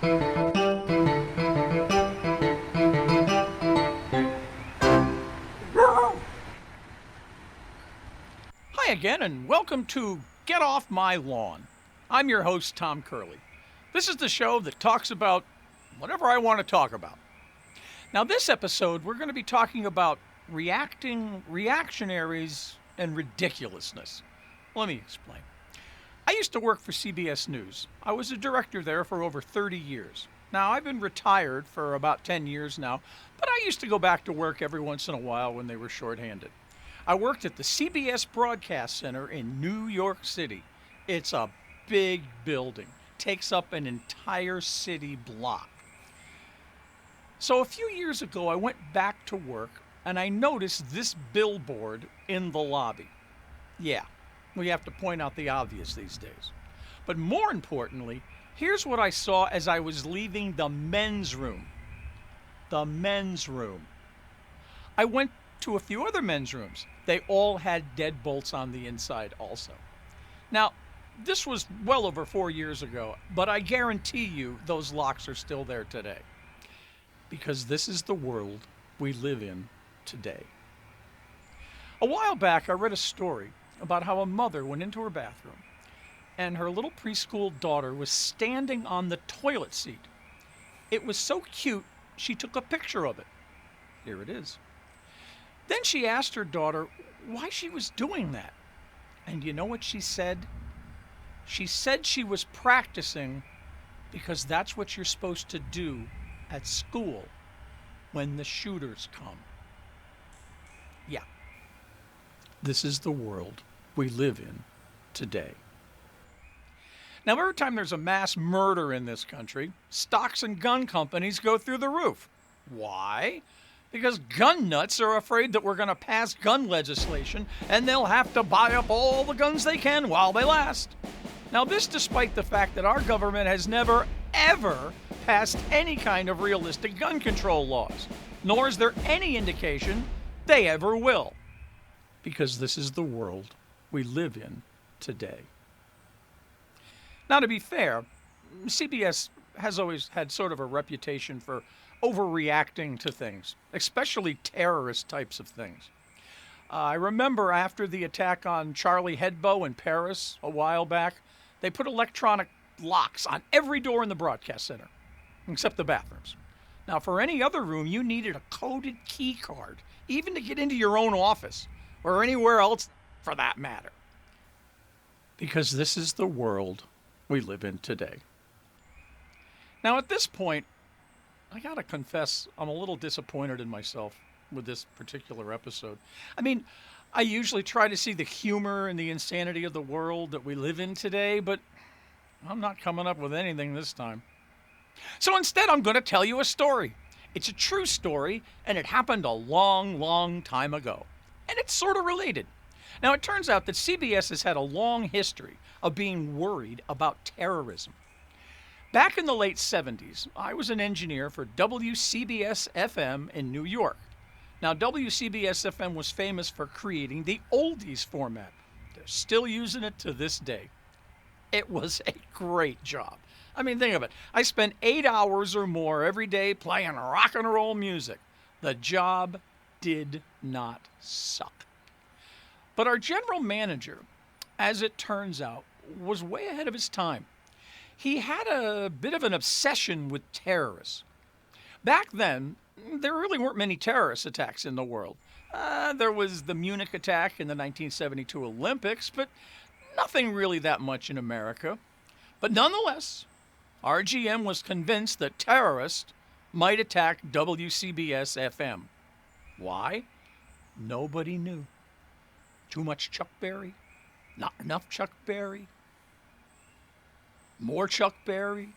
Hi again, and welcome to Get Off My Lawn. I'm your host, Tom Curley. This is the show that talks about whatever I want to talk about. Now, this episode, we're going to be talking about reactionaries, and ridiculousness. Let me explain. I used to work for CBS News. I was a director there for over 30 years. Now, I've been retired for about 10 years now, but I used to go back to work every once in a while when they were shorthanded. I worked at the CBS Broadcast Center in New York City. It's a big building, takes up an entire city block. So a few years ago, I went back to work and I noticed this billboard in the lobby. Yeah, we have to point out the obvious these days. But more importantly, here's what I saw as I was leaving the men's room. The men's room. I went to a few other men's rooms. They all had deadbolts on the inside also. Now, this was well over 4 years ago, but I guarantee you those locks are still there today. Because this is the world we live in today. A while back, I read a story about how a mother went into her bathroom and her little preschool daughter was standing on the toilet seat. It was so cute, she took a picture of it. Here it is. Then she asked her daughter why she was doing that. And you know what she said? She said she was practicing because that's what you're supposed to do at school when the shooters come. Yeah. This is the world we live in today. Now, every time there's a mass murder in this country, stocks and gun companies go through the roof. Why? Because gun nuts are afraid that we're going to pass gun legislation and they'll have to buy up all the guns they can while they last. Now, this despite the fact that our government has never, ever passed any kind of realistic gun control laws, nor is there any indication they ever will. Because this is the world we live in today. Now, to be fair, CBS has always had sort of a reputation for overreacting to things, especially terrorist types of things. I remember after the attack on Charlie Hebdo in Paris a while back, they put electronic locks on every door in the broadcast center, except the bathrooms. Now, for any other room, you needed a coded key card, even to get into your own office, or anywhere else for that matter. Because this is the world we live in today. Now, at this point, I gotta confess, I'm a little disappointed in myself with this particular episode. I mean, I usually try to see the humor and the insanity of the world that we live in today, but I'm not coming up with anything this time. So instead, I'm going to tell you a story. It's a true story, and it happened a long, long time ago. And it's sort of related. Now, it turns out that CBS has had a long history of being worried about terrorism. Back in the late 70s, I was an engineer for WCBS FM in New York. Now, WCBS FM was famous for creating the oldies format. They're still using it to this day. It was a great job. I mean, think of it. I spent 8 hours or more every day playing rock and roll music. The job did not suck. But our general manager, as it turns out, was way ahead of his time. He had a bit of an obsession with terrorists. Back then, there really weren't many terrorist attacks in the world. There was the Munich attack in the 1972 Olympics, but nothing really that much in America. But nonetheless, RGM was convinced that terrorists might attack WCBS FM. Why? Nobody knew. Too much Chuck Berry? Not enough Chuck Berry? More Chuck Berry?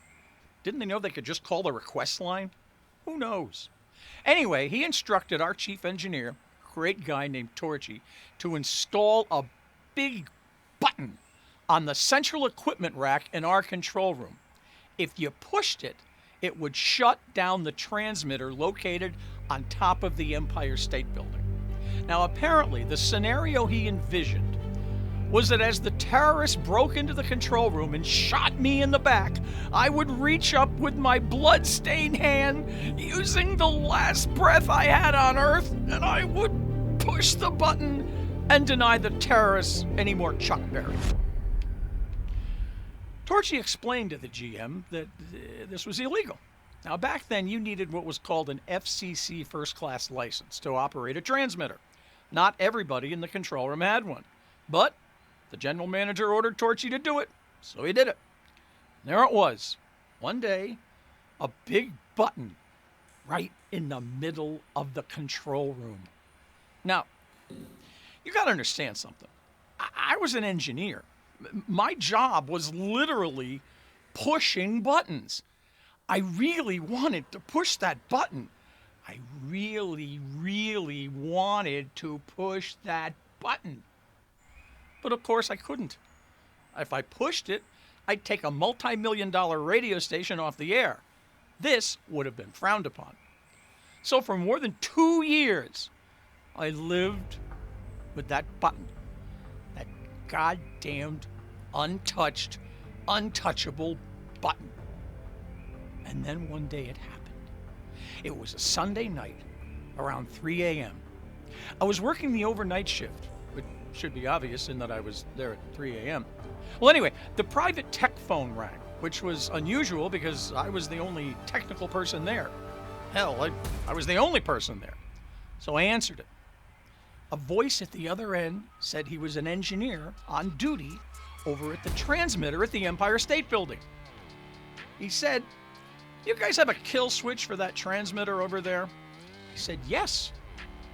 Didn't they know they could just call the request line? Who knows? Anyway, he instructed our chief engineer, a great guy named Torchy, to install a big button on the central equipment rack in our control room. If you pushed it, it would shut down the transmitter located on top of the Empire State Building. Now, apparently, the scenario he envisioned was that as the terrorists broke into the control room and shot me in the back, I would reach up with my blood-stained hand, using the last breath I had on Earth, and I would push the button and deny the terrorists any more Chuck Berry. Torchy explained to the GM that this was illegal. Now, back then, you needed what was called an FCC first-class license to operate a transmitter. Not everybody in the control room had one, but the general manager ordered Torchy to do it, so he did it. And there it was, one day, a big button right in the middle of the control room. Now, you got to understand something. I was an engineer. My job was literally pushing buttons. I really wanted to push that button. I really, really wanted to push that button. But of course I couldn't. If I pushed it, I'd take a multi-million-dollar radio station off the air. This would have been frowned upon. So for more than 2 years, I lived with that button. That goddamned, untouched, untouchable button. And then one day it happened. It was a Sunday night, around 3 a.m. I was working the overnight shift, which should be obvious in that I was there at 3 a.m. Well, anyway, the private tech phone rang, which was unusual because I was the only technical person there. Hell, I was the only person there. So I answered it. A voice at the other end said he was an engineer on duty over at the transmitter at the Empire State Building. He said, "You guys have a kill switch for that transmitter over there?" I said, "Yes,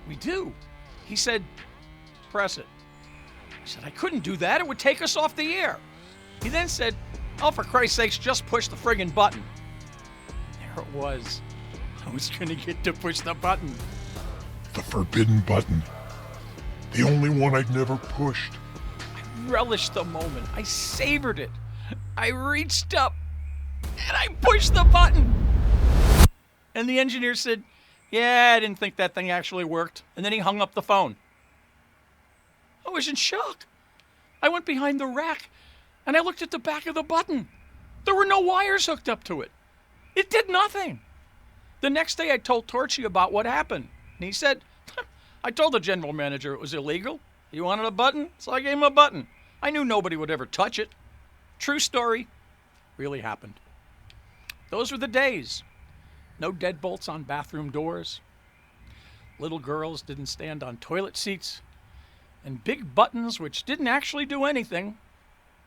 we do." He said, "Press it." I said, "I couldn't do that. It would take us off the air." He then said, "Oh, for Christ's sakes, just push the friggin' button." There it was. I was going to get to push the button. The forbidden button. The only one I'd never pushed. I relished the moment. I savored it. I reached up and I pushed the button. And the engineer said, "Yeah, I didn't think that thing actually worked." And then he hung up the phone. I was in shock. I went behind the rack and I looked at the back of the button. There were no wires hooked up to it. It did nothing. The next day I told Torchy about what happened. And he said, "I told the general manager it was illegal. He wanted a button, so I gave him a button. I knew nobody would ever touch it." True story. Really happened. Those were the days. No deadbolts on bathroom doors. Little girls didn't stand on toilet seats. And big buttons, which didn't actually do anything,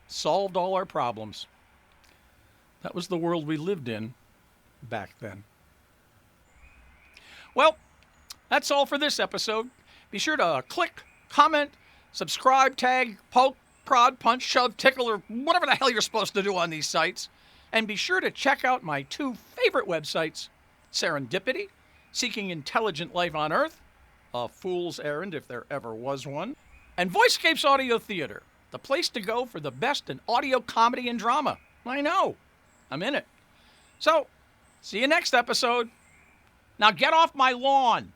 solved all our problems. That was the world we lived in back then. Well, that's all for this episode. Be sure to click, comment, subscribe, tag, poke, prod, punch, shove, tickle, or whatever the hell you're supposed to do on these sites. And be sure to check out my 2 favorite websites, Serendipity, Seeking Intelligent Life on Earth, A Fool's Errand if there ever was one, and Voicescapes Audio Theater, the place to go for the best in audio comedy and drama. I know. I'm in it. So, see you next episode. Now get off my lawn.